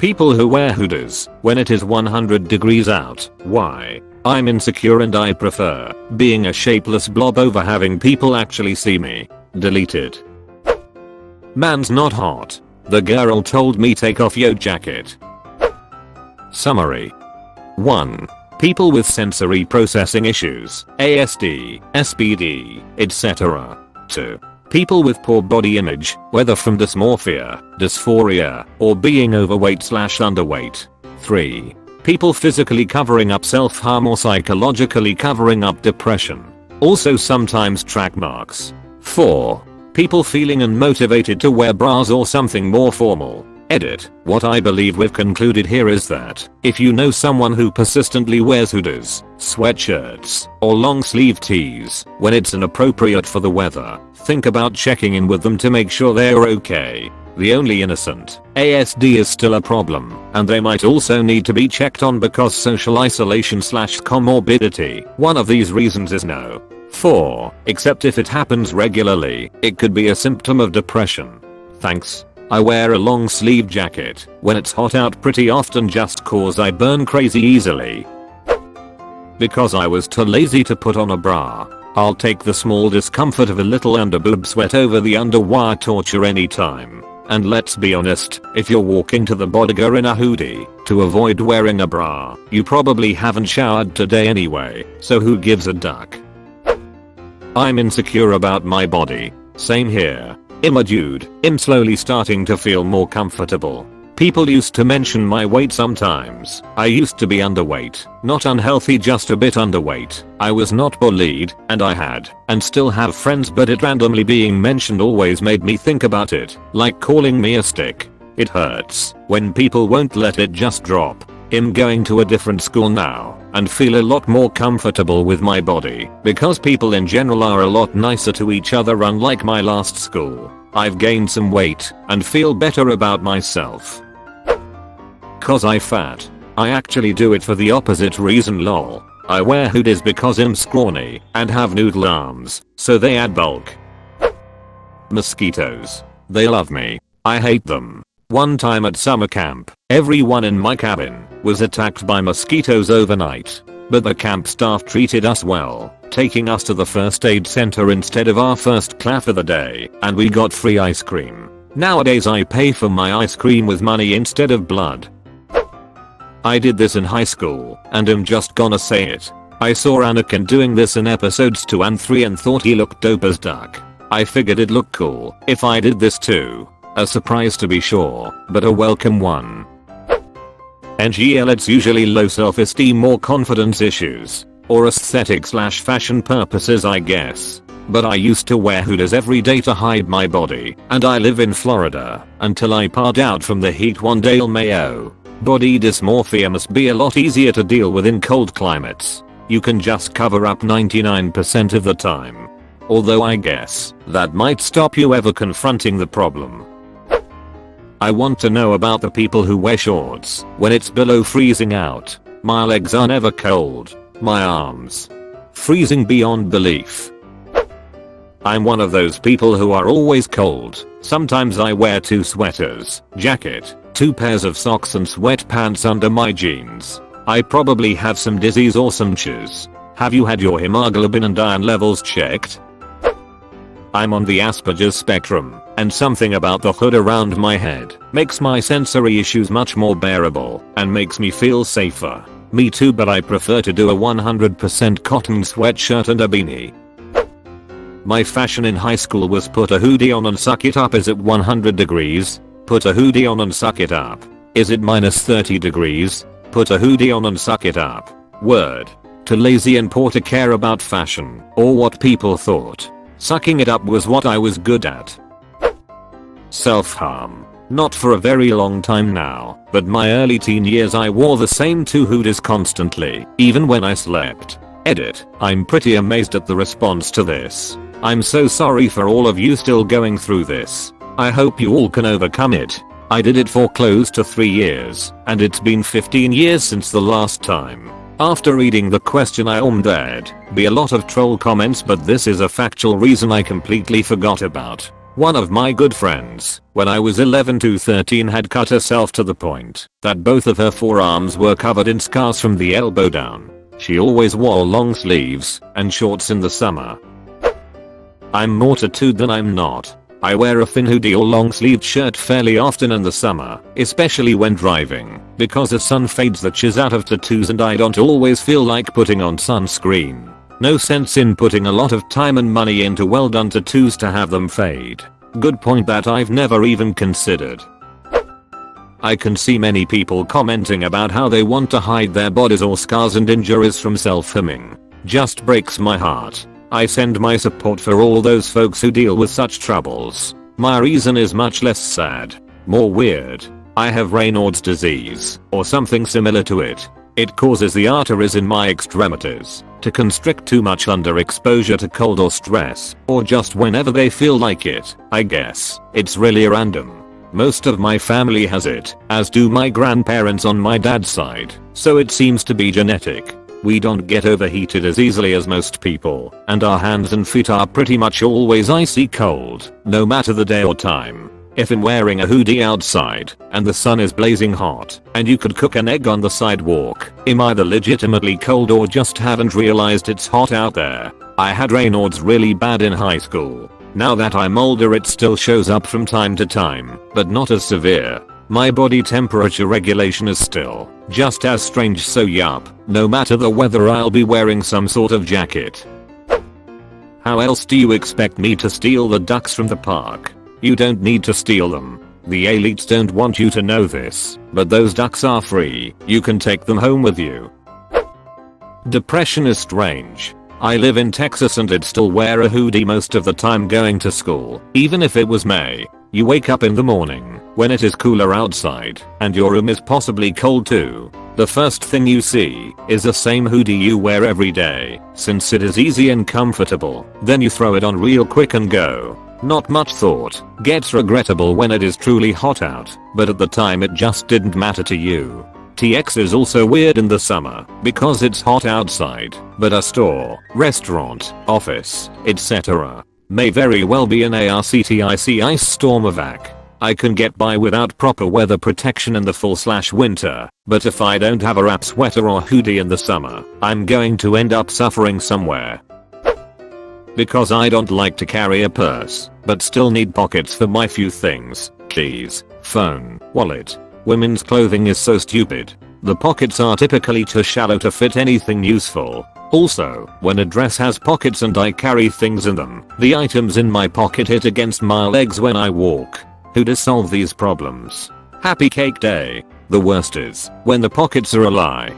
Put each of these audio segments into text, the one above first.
People who wear hoodies when it is 100 degrees out. Why? I'm insecure and I prefer being a shapeless blob over having people actually see me. Deleted. Man's not hot. The girl told me take off your jacket. Summary. 1. People with sensory processing issues, ASD, SPD, etc. 2. People with poor body image, whether from dysmorphia, dysphoria, or being overweight/underweight. 3. People physically covering up self-harm or psychologically covering up depression. Also sometimes track marks. 4. People feeling unmotivated to wear bras or something more formal. Edit. What I believe we've concluded here is that if you know someone who persistently wears hoodies, sweatshirts, or long sleeve tees when it's inappropriate for the weather, think about checking in with them to make sure they're okay. The only innocent ASD is still a problem, and they might also need to be checked on because social isolation/comorbidity. One of these reasons is no. 4. Except if it happens regularly, it could be a symptom of depression. Thanks. I wear a long sleeve jacket when it's hot out pretty often just cause I burn crazy easily. Because I was too lazy to put on a bra. I'll take the small discomfort of a little underboob sweat over the underwire torture anytime. And let's be honest, if you're walking to the bodega in a hoodie to avoid wearing a bra, you probably haven't showered today anyway, so who gives a duck? I'm insecure about my body. Same here. I'm a dude. I'm slowly starting to feel more comfortable. People used to mention my weight sometimes. I used to be underweight. Not unhealthy, just a bit underweight. I was not bullied, and I had, and still have friends, but it randomly being mentioned always made me think about it, like calling me a stick. It hurts when people won't let it just drop. I'm going to a different school now and feel a lot more comfortable with my body because people in general are a lot nicer to each other, unlike my last school. I've gained some weight and feel better about myself. Cause I fat. I actually do it for the opposite reason, lol. I wear hoodies because I'm scrawny and have noodle arms, so they add bulk. Mosquitoes. They love me. I hate them. One time at summer camp, everyone in my cabin was attacked by mosquitoes overnight, but the camp staff treated us well, taking us to the first aid center instead of our first class of the day, and we got free ice cream. Nowadays I pay for my ice cream with money instead of blood. I did this in high school, and I'm just gonna say it. I saw Anakin doing this in episodes 2 and 3 and thought he looked dope as duck. I figured it'd look cool if I did this too. A surprise to be sure, but a welcome one. NGL, it's usually low self-esteem or confidence issues, or aesthetic/fashion purposes I guess. But I used to wear hoodies every day to hide my body, and I live in Florida, until I passed out from the heat one day. LMAO. Body dysmorphia must be a lot easier to deal with in cold climates. You can just cover up 99% of the time. Although I guess that might stop you ever confronting the problem. I want to know about the people who wear shorts when it's below freezing out. My legs are never cold. My arms. Freezing beyond belief. I'm one of those people who are always cold. Sometimes I wear 2 sweaters, jacket, 2 pairs of socks and sweatpants under my jeans. I probably have some disease or some chews. Have you had your hemoglobin and iron levels checked? I'm on the Asperger's spectrum, and something about the hood around my head makes my sensory issues much more bearable and makes me feel safer. Me too, but I prefer to do a 100% cotton sweatshirt and a beanie. My fashion in high school was put a hoodie on and suck it up. Is it 100 degrees? Put a hoodie on and suck it up. Is it minus 30 degrees? Put a hoodie on and suck it up. Word. Too lazy and poor to care about fashion or what people thought. Sucking it up was what I was good at. Self-harm. Not for a very long time now, but my early teen years I wore the same 2 hoodies constantly, even when I slept. Edit. I'm pretty amazed at the response to this. I'm so sorry for all of you still going through this. I hope you all can overcome it. I did it for close to 3 years, and it's been 15 years since the last time. After reading the question there'd be a lot of troll comments, but this is a factual reason I completely forgot about. One of my good friends, when I was 11 to 13, had cut herself to the point that both of her forearms were covered in scars from the elbow down. She always wore long sleeves and shorts in the summer. I'm more tattooed than I'm not. I wear a thin hoodie or long sleeved shirt fairly often in the summer, especially when driving, because the sun fades the chiz out of tattoos and I don't always feel like putting on sunscreen. No sense in putting a lot of time and money into well done tattoos to have them fade. Good point that I've never even considered. I can see many people commenting about how they want to hide their bodies or scars and injuries from self-harming. Just breaks my heart. I send my support for all those folks who deal with such troubles. My reason is much less sad, more weird. I have Raynaud's disease, or something similar to it. It causes the arteries in my extremities to constrict too much under exposure to cold or stress, or just whenever they feel like it. I guess it's really random. Most of my family has it, as do my grandparents on my dad's side, so it seems to be genetic. We don't get overheated as easily as most people, and our hands and feet are pretty much always icy cold, no matter the day or time. If I'm wearing a hoodie outside, and the sun is blazing hot, and you could cook an egg on the sidewalk, I'm either legitimately cold or just haven't realized it's hot out there. I had Raynaud's really bad in high school. Now that I'm older it still shows up from time to time, but not as severe. My body temperature regulation is still just as strange, so yup, no matter the weather I'll be wearing some sort of jacket. How else do you expect me to steal the ducks from the park? You don't need to steal them. The elites don't want you to know this, but those ducks are free. You can take them home with you. Depression is strange. I live in Texas and I'd still wear a hoodie most of the time going to school, even if it was May. You wake up in the morning, when it is cooler outside, and your room is possibly cold too. The first thing you see is the same hoodie you wear every day, since it is easy and comfortable. Then you throw it on real quick and go. Not much thought. Gets regrettable when it is truly hot out, but at the time it just didn't matter to you. TX is also weird in the summer because it's hot outside, but a store, restaurant, office, etc. may very well be an ARCTIC ice storm evac. I can get by without proper weather protection in the fall/winter, but if I don't have a wrap sweater or hoodie in the summer, I'm going to end up suffering somewhere. Because I don't like to carry a purse, but still need pockets for my few things: keys, phone, wallet. Women's clothing is so stupid. The pockets are typically too shallow to fit anything useful. Also, when a dress has pockets and I carry things in them, the items in my pocket hit against my legs when I walk. Who does solve these problems? Happy cake day. The worst is when the pockets are a lie.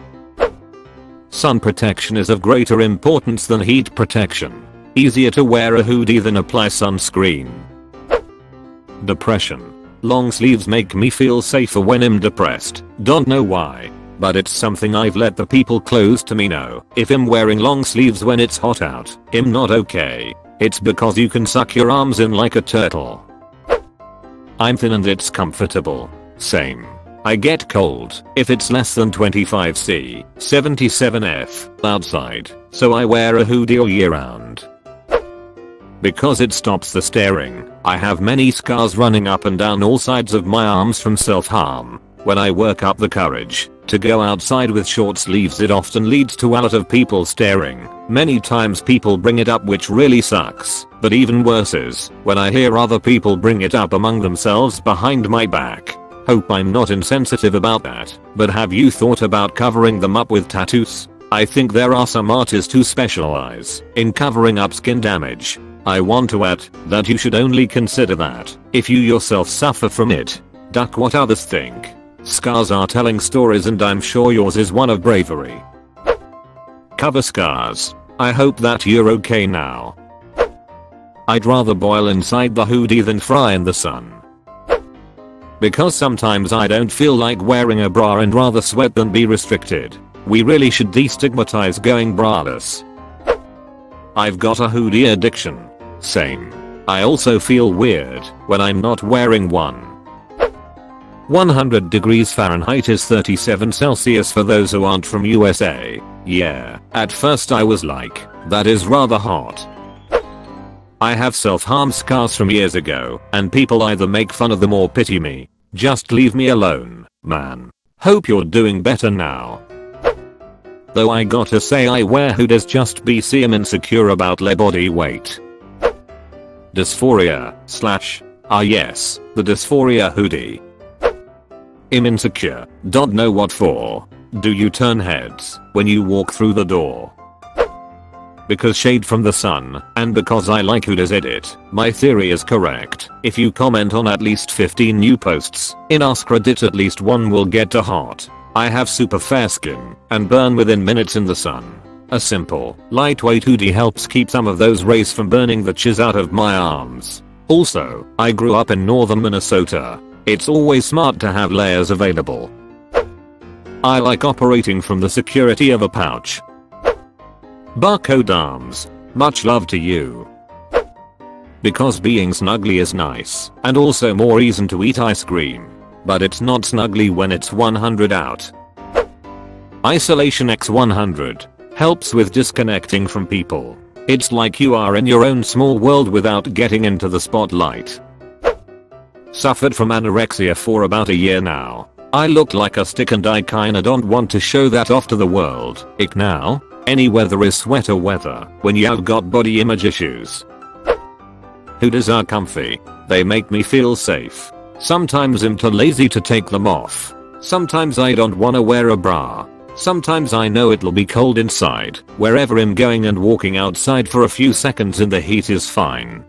Sun protection is of greater importance than heat protection. Easier to wear a hoodie than apply sunscreen. Depression. Long sleeves make me feel safer when I'm depressed. Don't know why, but it's something I've let the people close to me know. If I'm wearing long sleeves when it's hot out, I'm not okay. It's because you can suck your arms in like a turtle. I'm thin and it's comfortable. Same. I get cold if it's less than 25 C, 77 F outside, so I wear a hoodie all year round. Because it stops the staring, I have many scars running up and down all sides of my arms from self-harm. When I work up the courage to go outside with short sleeves, it often leads to a lot of people staring. Many times people bring it up, which really sucks, but even worse is when I hear other people bring it up among themselves behind my back. Hope I'm not insensitive about that, but have you thought about covering them up with tattoos? I think there are some artists who specialize in covering up skin damage. I want to add that you should only consider that if you yourself suffer from it. Duck what others think. Scars are telling stories and I'm sure yours is one of bravery. Cover scars. I hope that you're okay now. I'd rather boil inside the hoodie than fry in the sun. Because sometimes I don't feel like wearing a bra and rather sweat than be restricted. We really should destigmatize going braless. I've got a hoodie addiction. Same. I also feel weird when I'm not wearing one. 100 degrees Fahrenheit is 37 Celsius for those who aren't from USA. Yeah, at first I was like, that is rather hot. I have self-harm scars from years ago, and people either make fun of them or pity me. Just leave me alone, man. Hope you're doing better now. Though I gotta say I wear hoodies just BC I'm insecure about my body weight. Dysphoria / yes, the dysphoria hoodie. I'm insecure, don't know what for. Do you turn heads when you walk through the door? Because shade from the sun, and because I like hoodies edit, my theory is correct. If you comment on at least 15 new posts in AskReddit, at least one will get a heart. I have super fair skin and burn within minutes in the sun. A simple, lightweight hoodie helps keep some of those rays from burning the chiz out of my arms. Also, I grew up in northern Minnesota. It's always smart to have layers available. I like operating from the security of a pouch. Barcode arms, much love to you. Because being snuggly is nice, and also more easy to eat ice cream. But it's not snuggly when it's 100 out. Isolation x 100 helps with disconnecting from people. It's like you are in your own small world without getting into the spotlight. Suffered from anorexia for about a year now. I look like a stick and I kinda don't want to show that off to the world. Ick now? Any weather is sweater weather when you have got body image issues. Hoodies are comfy. They make me feel safe. Sometimes I'm too lazy to take them off. Sometimes I don't wanna wear a bra. Sometimes I know it'll be cold inside. Wherever I'm going, and walking outside for a few seconds in the heat is fine.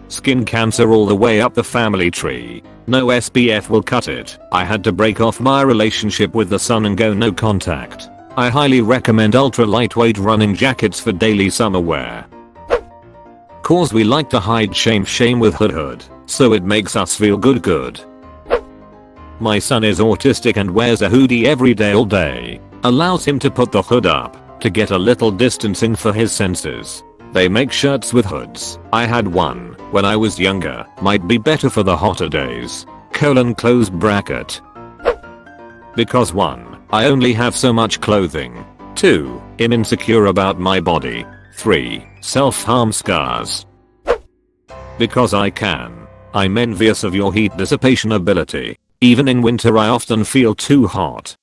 Skin cancer all the way up the family tree. No SPF will cut it. I had to break off my relationship with the sun and go no contact. I highly recommend ultra lightweight running jackets for daily summer wear. Cause we like to hide shame with hood, so it makes us feel good. My son is autistic and wears a hoodie every day all day. Allows him to put the hood up to get a little distancing for his senses. They make shirts with hoods. I had one when I was younger. Might be better for the hotter days. Close bracket. Because 1. I only have so much clothing. 2. I'm insecure about my body. 3. Self-harm scars. Because I can. I'm envious of your heat dissipation ability. Even in winter I often feel too hot.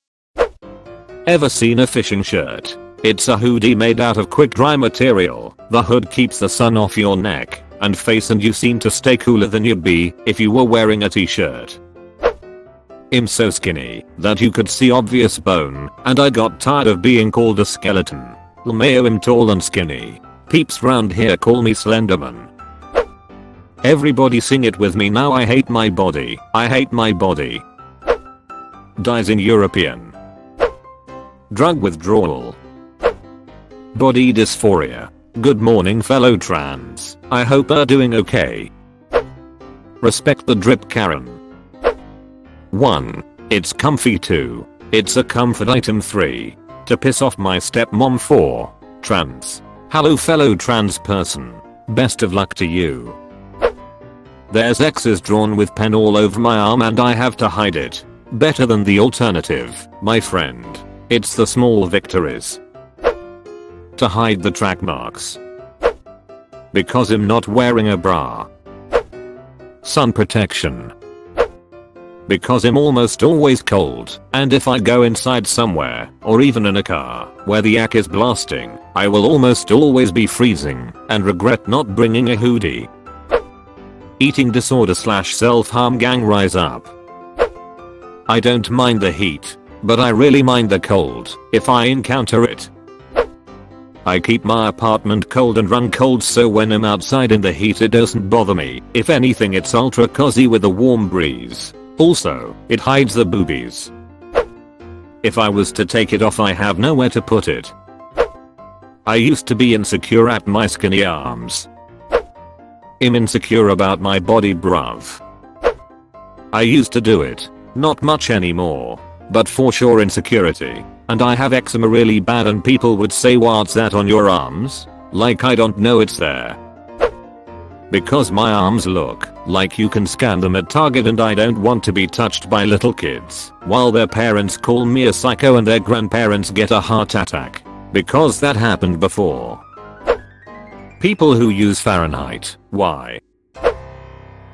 Ever seen a fishing shirt? It's a hoodie made out of quick dry material. The hood keeps the sun off your neck and face, and you seem to stay cooler than you'd be if you were wearing a t-shirt. I'm so skinny that you could see obvious bone, and I got tired of being called a skeleton. Lmao, I'm tall and skinny. Peeps round here call me Slenderman. Everybody sing it with me now. I hate my body. I hate my body. Dies in European. Drug withdrawal. Body dysphoria. Good morning fellow trans. I hope you're doing okay. Respect the drip Karen. 1. It's comfy. 2. It's a comfort item. 3. To piss off my stepmom. 4. Trans. Hello fellow trans person. Best of luck to you. There's X's drawn with pen all over my arm and I have to hide it. Better than the alternative, my friend. It's the small victories. To hide the track marks. Because I'm not wearing a bra. Sun protection. Because I'm almost always cold, and if I go inside somewhere, or even in a car, where the yak is blasting, I will almost always be freezing, and regret not bringing a hoodie. Eating disorder / self-harm gang rise up. I don't mind the heat, but I really mind the cold, if I encounter it. I keep my apartment cold and run cold, so when I'm outside in the heat it doesn't bother me. If anything, it's ultra cozy with a warm breeze. Also, it hides the boobies. If I was to take it off, I have nowhere to put it. I used to be insecure at my skinny arms. I'm insecure about my body, bruv. I used to do it. Not much anymore. But for sure insecurity. And I have eczema really bad, and people would say, what's that on your arms? Like I don't know it's there. Because my arms look like you can scan them at Target, and I don't want to be touched by little kids while their parents call me a psycho and their grandparents get a heart attack. Because that happened before. People who use Fahrenheit, why?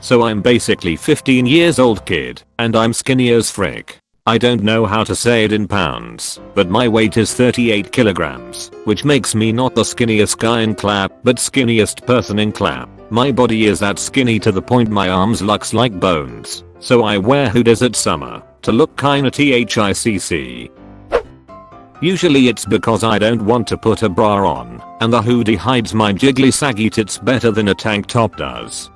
So I'm basically 15 years old kid, and I'm skinny as frick. I don't know how to say it in pounds, but my weight is 38 kilograms, which makes me not the skinniest guy in clap, but skinniest person in clap. My body is that skinny to the point my arms looks like bones, so I wear hoodies at summer, to look kinda THICC. Usually it's because I don't want to put a bra on, and the hoodie hides my jiggly saggy tits better than a tank top does.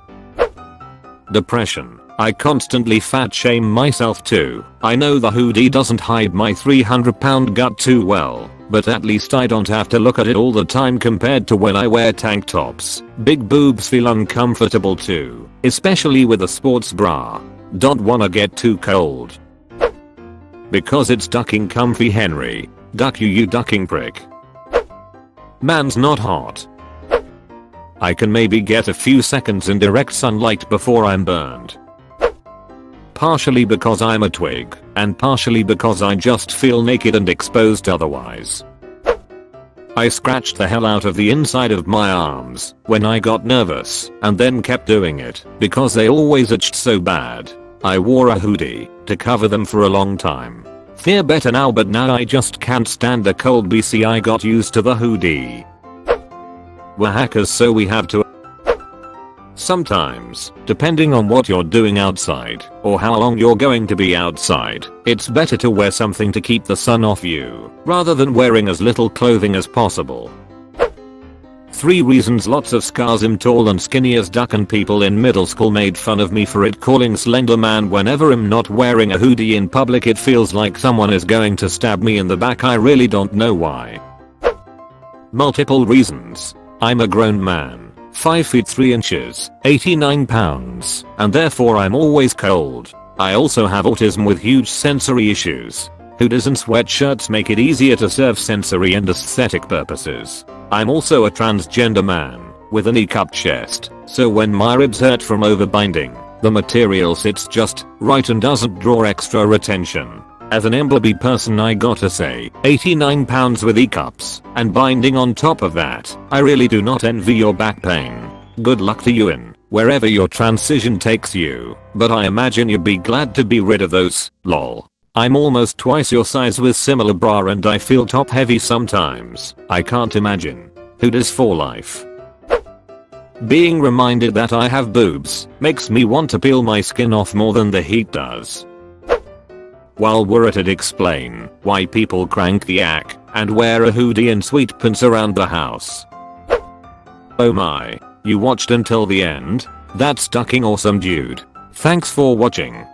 Depression. I constantly fat shame myself too. I know the hoodie doesn't hide my 300-pound gut too well, but at least I don't have to look at it all the time compared to when I wear tank tops. Big boobs feel uncomfortable too, especially with a sports bra. Don't wanna get too cold. Because it's ducking comfy Henry. Duck you ducking prick. Man's not hot. I can maybe get a few seconds in direct sunlight before I'm burned. Partially because I'm a twig, and partially because I just feel naked and exposed otherwise. I scratched the hell out of the inside of my arms when I got nervous, and then kept doing it because they always itched so bad. I wore a hoodie to cover them for a long time. Feel better now, but now I just can't stand the cold BC. I got used to the hoodie. We're hackers, so we have to. Sometimes, depending on what you're doing outside, or how long you're going to be outside, it's better to wear something to keep the sun off you, rather than wearing as little clothing as possible. 3 reasons lots of scars. I'm tall and skinny as duck, and people in middle school made fun of me for it, calling slender man whenever I'm not wearing a hoodie in public. It feels like someone is going to stab me in the back. I really don't know why. Multiple reasons. I'm a grown man, 5 feet 3 inches, 89 pounds, and therefore I'm always cold. I also have autism with huge sensory issues. Hoodies and sweatshirts make it easier to serve sensory and aesthetic purposes. I'm also a transgender man with an E-cup chest, so when my ribs hurt from overbinding, the material sits just right and doesn't draw extra attention. As an MLB person, I gotta say, 89 pounds with E-cups and binding on top of that, I really do not envy your back pain. Good luck to you in wherever your transition takes you, but I imagine you'd be glad to be rid of those, lol. I'm almost twice your size with similar bra and I feel top heavy sometimes. I can't imagine. Hoodies for life. Being reminded that I have boobs makes me want to peel my skin off more than the heat does. While we're at it, explain why people crank the yak and wear a hoodie and sweet pants around the house. Oh my, you watched until the end? That's fucking awesome, dude. Thanks for watching.